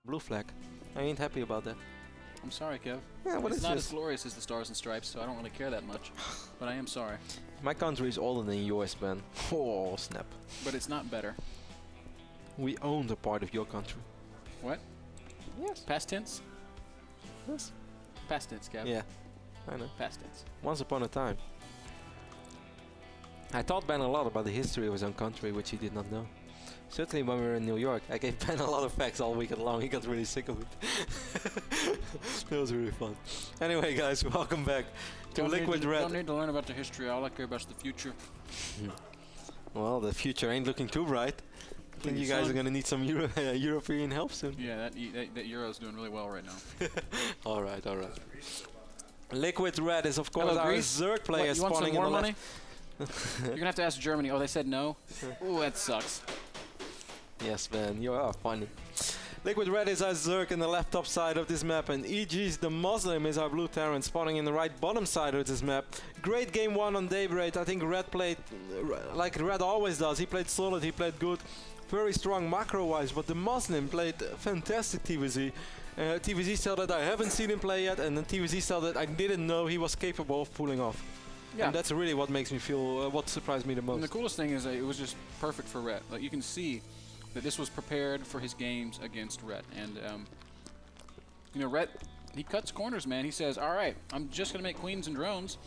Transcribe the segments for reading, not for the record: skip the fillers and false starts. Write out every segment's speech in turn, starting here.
blue flag. I ain't happy about that. I'm sorry, Kev. Yeah, what it's is not this? as glorious as the Stars and Stripes, so I don't really care that much. But I am sorry. My country is older than yours, man. Oh, snap. But it's not better. We own the part of your country. What? Yes. Past tense? Yes. Past tense, Kev. Yeah, I know. Past tense. Once upon a time. I taught Ben a lot about the history of his own country, which he did not know. Certainly when we were in New York, I gave Ben a lot of facts all weekend long. He got really sick of it. That was really fun. Anyway, guys, welcome back to Liquid Red. Don't need to learn about the history. All I care about is the future. Well, the future ain't looking too bright. I think you guys are going to need some European help soon. Yeah, that Euro's doing really well right now. All right, all right. Liquid Red is, of course, Hello, our Greece. Zerg player You want spawning some in more the money? You're going to have to ask Germany. Oh, they said no? Ooh, that sucks. Yes, man, you are funny. Liquid Red is our Zerg in the left top side of this map, and EG's DeMusliM is our blue Terran spawning in the right bottom side of this map. Great game one on Daybreak. I think Red played like Red always does. He played solid, he played good, very strong macro-wise, but DeMusliM played fantastic TVZ. TVZ style that I haven't seen him play yet, and then TVZ style that I didn't know he was capable of pulling off. Yeah. And that's really what makes me feel, what surprised me the most. And the coolest thing is that it was just perfect for Red. Like, you can see that this was prepared for his games against Red. And, you know, Red, he cuts corners, man. He says, all right, I'm just going to make queens and drones.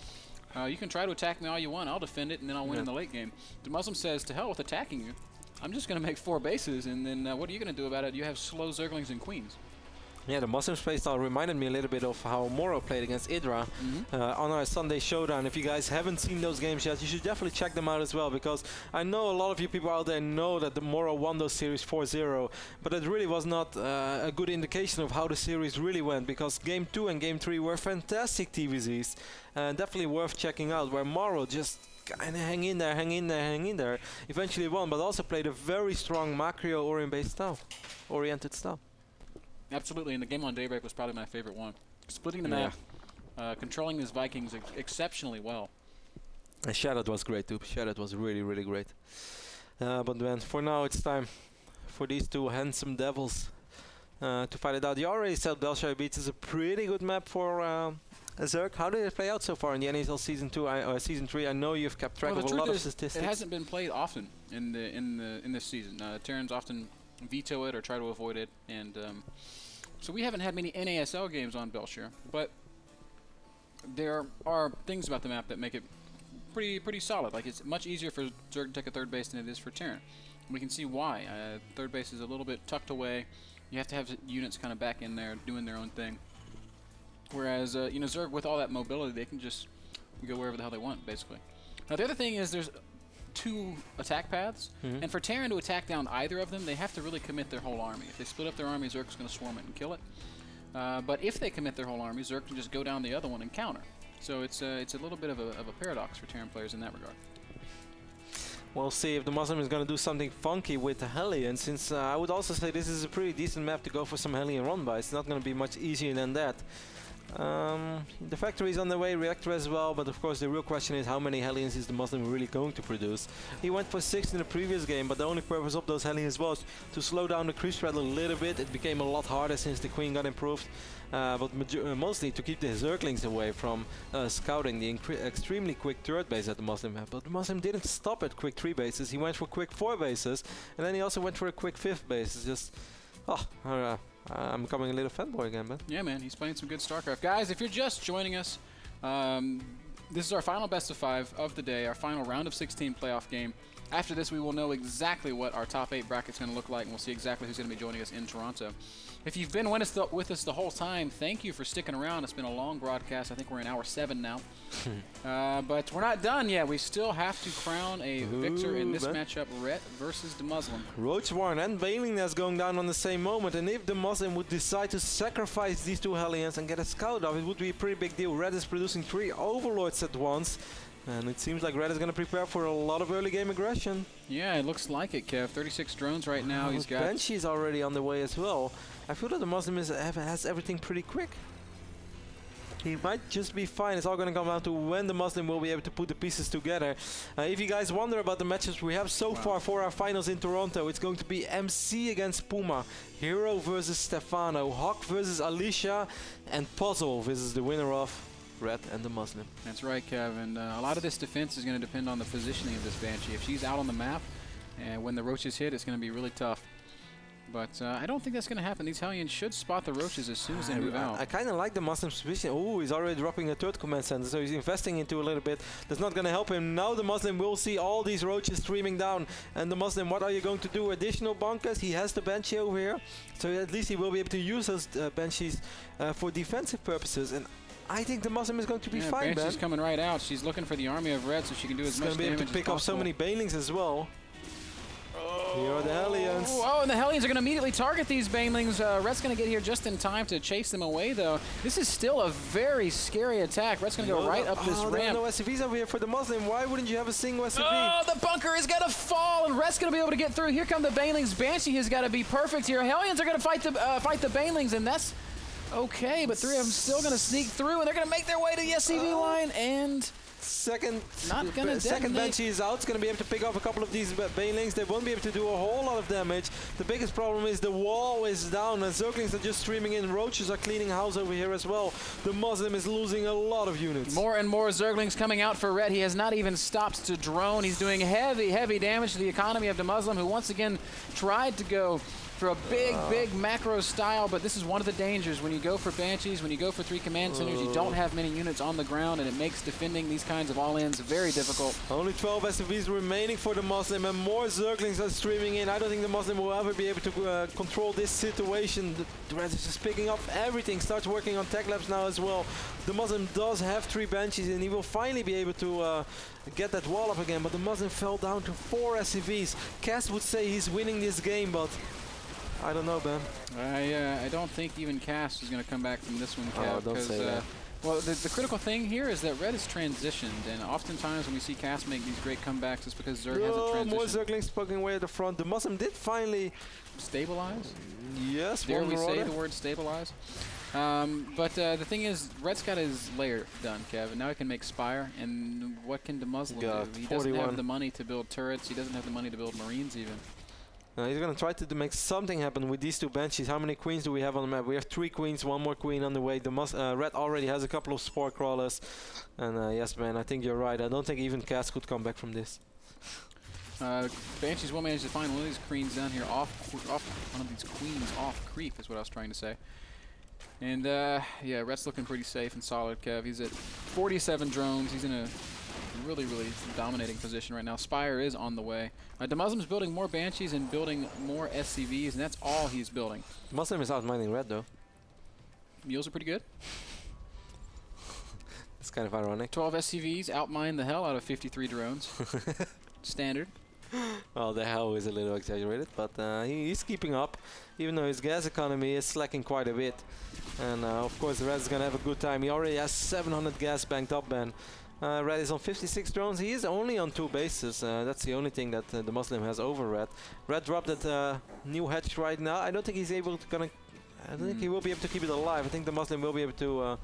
You can try to attack me all you want. I'll defend it, and then I'll win in the late game. DeMusliM says, to hell with attacking you. I'm just going to make 4 bases, and then what are you going to do about it? You have slow Zerglings and queens. Yeah, the DeMusliM's playstyle reminded me a little bit of how Moro played against Idra on our Sunday Showdown. If you guys haven't seen those games yet, you should definitely check them out as well, because I know a lot of you people out there know that the Moro won those series 4-0, but it really was not a good indication of how the series really went, because Game 2 and Game 3 were fantastic TVZs, and definitely worth checking out, where Moro just kind of hang in there, eventually won, but also played a very strong macro-oriented style. Absolutely, and the game on Daybreak was probably my favorite one. Splitting the map, controlling his Vikings exceptionally well. And Shadow was great too. Shadow was really, really great. But then for now it's time for these two handsome devils to fight it out. You already said Belshire Beach is a pretty good map for Zerg. How did it play out so far in the NASL Season 2, Season 3? I know you've kept track of a lot of statistics. It hasn't been played often in this season. Terrans often veto it or try to avoid it, and so we haven't had many NASL games on Belshire, but there are things about the map that make it pretty solid. Like, it's much easier for Zerg to take a third base than it is for Terran. We can see why. Third base is a little bit tucked away. You have to have units kind of back in there doing their own thing. Whereas you know, Zerg, with all that mobility, they can just go wherever the hell they want, basically. Now the other thing is there's 2 attack paths, and for Terran to attack down either of them, they have to really commit their whole army. If they split up their army, Zerg's going to swarm it and kill it. But if they commit their whole army, Zerg can just go down the other one and counter. So it's a little bit of a paradox for Terran players in that regard. We'll see if DeMusliM is going to do something funky with the Hellion, since I would also say this is a pretty decent map to go for some Hellion run by. It's not going to be much easier than that. The factory is on the way, reactor as well, but of course the real question is how many Hellions is DeMusliM really going to produce. He went for 6 in the previous game, but the only purpose of those Hellions was to slow down the creep spread a little bit. It became a lot harder since the Queen got improved, but mostly to keep the Zerglings away from scouting the extremely quick third base at the DeMusliM map. But DeMusliM didn't stop at quick 3 bases, he went for quick 4 bases, and then he also went for a quick 5th base. It's just, I'm becoming a little fanboy again, man. Yeah, man, he's playing some good StarCraft. Guys, if you're just joining us, this is our final best of 5 of the day, our final round of 16 playoff game. After this, we will know exactly what our top 8 bracket's going to look like, and we'll see exactly who's going to be joining us in Toronto. If you've been with us the whole time, thank you for sticking around. It's been a long broadcast. I think we're in hour 7 now. But we're not done yet. We still have to crown a victor in this matchup, Red versus DeMusliM. Roach Warren and Bailing Nest going down on the same moment, and if DeMusliM would decide to sacrifice these 2 Hellions and get a scout off, it would be a pretty big deal. Red is producing 3 Overlords at once, and it seems like Red is going to prepare for a lot of early game aggression. Yeah, it looks like it, Kev. 36 drones right now. He's got Banshee's already on the way as well. I feel that DeMusliM has everything pretty quick. he might just be fine. It's all going to come down to when DeMusliM will be able to put the pieces together. If you guys wonder about the matches we have so far for our finals in Toronto, it's going to be MC against Puma, Hero versus Stefano, Hawk versus Alicia, and Puzzle versus the winner of Red and DeMusliM. That's right, Kevin. A lot of this defense is going to depend on the positioning of this Banshee. If she's out on the map, and when the roaches hit, it's going to be really tough. But I don't think that's going to happen. These Hellions should spot the roaches as soon as they move out. I kind of like the DeMusliM's position. Oh, he's already dropping a third command center, so he's investing into a little bit. That's not going to help him. Now the DeMusliM will see all these roaches streaming down. And the DeMusliM, what are you going to do? Additional bunkers? He has the Banshee over here, so at least he will be able to use those Banshees for defensive purposes. And I think the DeMusliM is going to be fine, Banshee's man. coming right out. She's looking for the army of red so she can do as much damage as possible. She's going to be able to pick up so many Banelings as well. Here are the Hellions. Oh, and the Hellions are going to immediately target these Banelings. Red's going to get here just in time to chase them away, though. This is still a very scary attack. Red's going to go right up this ramp. There are no SCVs over here for the DeMusliM. Why wouldn't you have a single SCV? Oh, the bunker is going to fall, and Red's going to be able to get through. Here come the Banelings. Banshee has got to be perfect here. Hellions are going to fight the Banelings, and that's okay, but three of them still going to sneak through, and they're going to make their way to the SCV line, and second detonate. Banshee is out. It's going to be able to pick off a couple of these Banelings. They won't be able to do a whole lot of damage. The biggest problem is the wall is down, and Zerglings are just streaming in. Roaches are cleaning house over here as well. The DeMusliM is losing a lot of units. More and more Zerglings coming out for Red. He has not even stopped to drone. He's doing heavy damage to the economy of DeMusliM, who once again tried to go for a big macro style, but this is one of the dangers. When you go for Banshees, when you go for 3 command centers, you don't have many units on the ground, and it makes defending these kinds of all-ins very difficult. Only 12 SCVs remaining for the DeMusliM, and more Zerglings are streaming in. I don't think the DeMusliM will ever be able to control this situation. The Red is just picking up everything, starts working on tech labs now as well. The DeMusliM does have 3 Banshees, and he will finally be able to get that wall up again, but the DeMusliM fell down to 4 SCVs. Cass would say he's winning this game, but I don't know, Ben. I don't think even Cass is going to come back from this one, Kev. Oh, don't say that. Well, the critical thing here is that Red is transitioned, and oftentimes when we see Cass make these great comebacks, it's because Zerg hasn't transitioned. More Zerglings poking away at the front. The DeMusliM did finally stabilize. Yes, dare we say the word stabilize? But the thing is, Red's got his layer done, Kev, and now he can make Spire. And what can DeMusliM do? He doesn't have the money to build turrets. He doesn't have the money to build Marines even. He's going to try to make something happen with these 2 Banshees. How many queens do we have on the map? We have 3 queens, 1 more queen on the way. Red already has a couple of spore crawlers. And yes, man, I think you're right. I don't think even Cass could come back from this. Banshees will manage to find one of these queens down here off one of these queens off creep is what I was trying to say. And yeah, Red's looking pretty safe and solid, Kev. He's at 47 drones. He's in a really dominating position right now. Spire is on the way. DeMusliM's building more Banshees and building more SCVs, and that's all he's building. DeMusliM is outmining Red, though. Mules are pretty good. It's kind of ironic. 12 SCVs outmine the hell out of 53 drones. Standard. Well, the hell is a little exaggerated, but he's keeping up, even though his gas economy is slacking quite a bit. And of course, the Red is going to have a good time. He already has 700 gas banked up, Ben. Red is on 56 drones. He is only on 2 bases. That's the only thing that the DeMusliM has over Red. Red dropped that new hatch right now. I don't think he's able to I don't think he will be able to keep it alive. I think the DeMusliM will be able to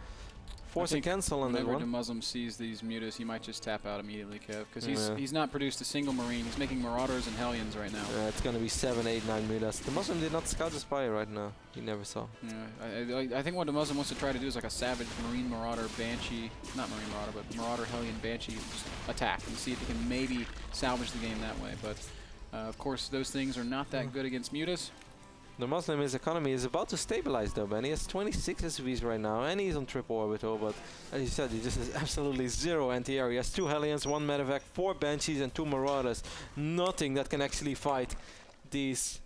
force a cancel on that one. Whenever DeMusliM sees these mutas, he might just tap out immediately, Kev, because he's not produced a single Marine. He's making Marauders and Hellions right now. It's going to be 7, 8, 9 mutas. DeMusliM did not scout the Spire right now. He never saw. Yeah, I think what DeMusliM wants to try to do is like a savage Marine Marauder Banshee, not Marine Marauder, but Marauder Hellion Banshee just attack and see if he can maybe salvage the game that way. But of course, those things are not that good against mutas. The DeMusliM's economy is about to stabilize though, Ben. He has 26 SCVs right now, and he's on triple orbital, but as you said, he just has absolutely 0 anti-air. He has 2 Hellions, 1 medevac, 4 Banshees, and 2 Marauders. Nothing that can actually fight these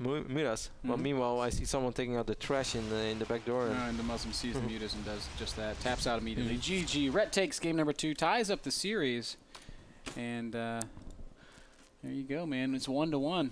mutas. Well, meanwhile, I see someone taking out the trash in the back door. And the DeMusliM sees the mutas and does just that. Taps out immediately. GG. Ret takes game number 2, ties up the series, and there you go, man. It's 1-1.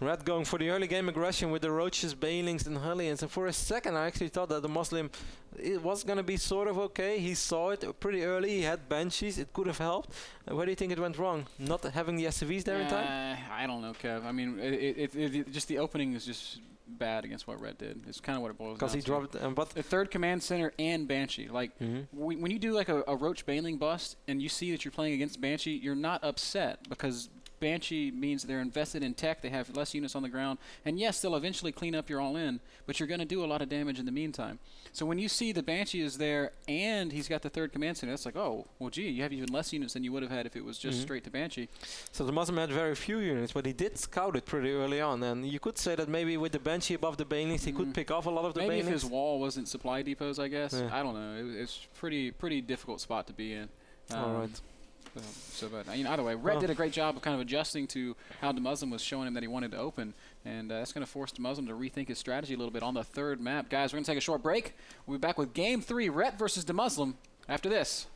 Red going for the early game aggression with the Roaches, Banelings and Hellions. And for a second I actually thought that DeMusliM, it was going to be sort of okay. He saw it pretty early. He had Banshees. It could have helped. Where do you think it went wrong? Not having the SCVs there in time? I don't know, Kev. I mean, just the opening is just bad against what Red did. It's kind of what it boils down to. Because he dropped... but the third command center and Banshee. Like, when you do like a Roach Baneling bust and you see that you're playing against Banshee, you're not upset because Banshee means they're invested in tech, they have less units on the ground, and yes, they'll eventually clean up your all-in, but you're going to do a lot of damage in the meantime. So when you see the Banshee is there and he's got the third command center, that's like, oh, well, gee, you have even less units than you would have had if it was just straight to Banshee. So DeMusliM had very few units, but he did scout it pretty early on, and you could say that maybe with the Banshee above the Banelings, he could pick off a lot of the Banelings. Maybe if his wall wasn't supply depots, I guess. Yeah. I don't know. It's pretty difficult spot to be in. All right. But either way, Red did a great job of kind of adjusting to how DeMusliM was showing him that he wanted to open, and that's going to force DeMusliM to rethink his strategy a little bit on the third map. Guys, we're going to take a short break. We'll be back with Game 3, Ret versus DeMusliM, after this.